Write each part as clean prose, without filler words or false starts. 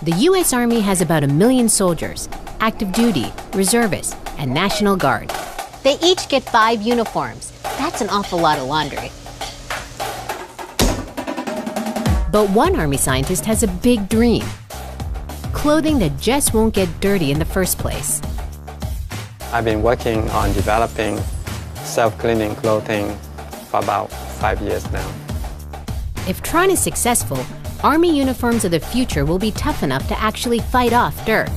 The U.S. Army has about 1 million soldiers, active duty, reservists, and National Guard. They each get 5 uniforms. That's an awful lot of laundry. But one Army scientist has a big dream: clothing that just won't get dirty in the first place. I've been working on developing self-cleaning clothing for about 5 years now. If Tron is successful, Army uniforms of the future will be tough enough to actually fight off dirt.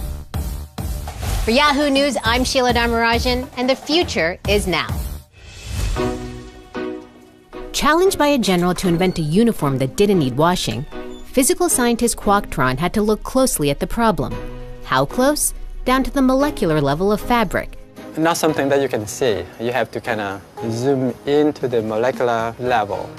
For Yahoo News, I'm Sheila Dharmarajan, and the future is now. Challenged by a general to invent a uniform that didn't need washing, physical scientist Kwok Tron had to look closely at the problem. How close? Down to the molecular level of fabric. Not something that you can see. You have to kind of zoom into the molecular level.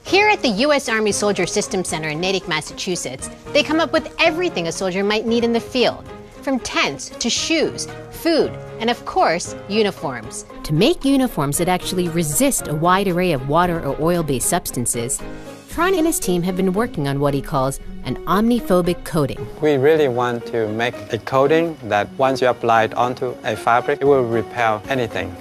Here at the U.S. Army Soldier Systems Center in Natick, Massachusetts, they come up with everything a soldier might need in the field, from tents to shoes, food, and of course, uniforms. To make uniforms that actually resist a wide array of water or oil-based substances, Tron and his team have been working on what he calls an omniphobic coating. We really want to make a coating that once you apply it onto a fabric, it will repel anything.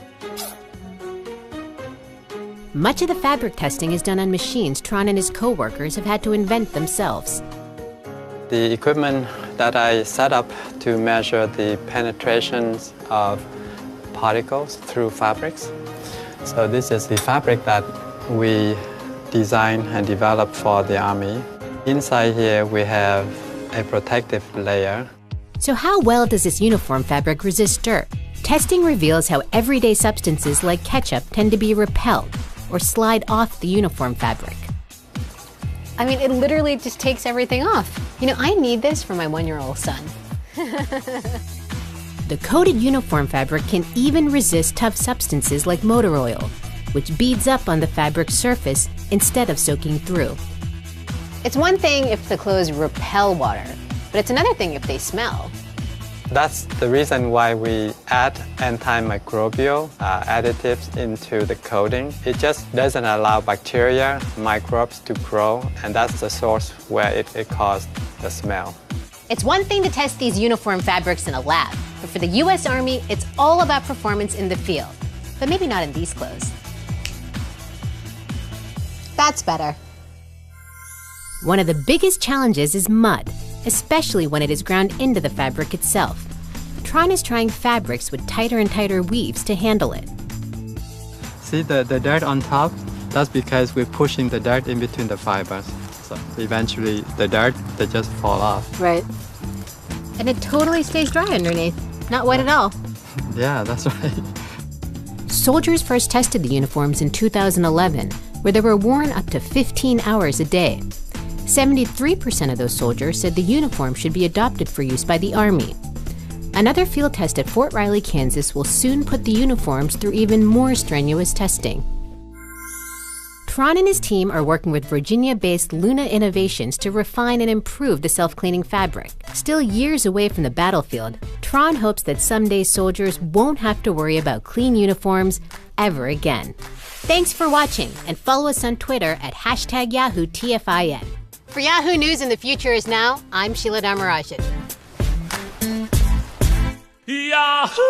Much of the fabric testing is done on machines Tron and his co-workers have had to invent themselves. The equipment that I set up to measure the penetrations of particles through fabrics. So this is the fabric that we designed and developed for the Army. Inside here we have a protective layer. So how well does this uniform fabric resist dirt? Testing reveals how everyday substances like ketchup tend to be repelled or slide off the uniform fabric. I mean, it literally just takes everything off. You know, I need this for my 1-year-old son. The coated uniform fabric can even resist tough substances like motor oil, which beads up on the fabric's surface instead of soaking through. It's one thing if the clothes repel water, but it's another thing if they smell. That's the reason why we add antimicrobial additives into the coating. It just doesn't allow bacteria, microbes to grow, and that's the source where it causes the smell. It's one thing to test these uniform fabrics in a lab, but for the U.S. Army, it's all about performance in the field. But maybe not in these clothes. That's better. One of the biggest challenges is mud, especially when it is ground into the fabric itself. Tron is trying fabrics with tighter and tighter weaves to handle it. See the dirt on top? That's because we're pushing the dirt in between the fibers. So eventually the dirt, they just fall off. Right. And it totally stays dry underneath. Not wet at all. Yeah, that's right. Soldiers first tested the uniforms in 2011, where they were worn up to 15 hours a day. 73% of those soldiers said the uniform should be adopted for use by the Army. Another field test at Fort Riley, Kansas will soon put the uniforms through even more strenuous testing. Tron and his team are working with Virginia-based Luna Innovations to refine and improve the self-cleaning fabric. Still years away from the battlefield, Tron hopes that someday soldiers won't have to worry about clean uniforms ever again. Thanks for watching, and follow us on Twitter at #YahooTFIN. For Yahoo News and the Future is Now, I'm Sheila Dharmarajan. Yahoo!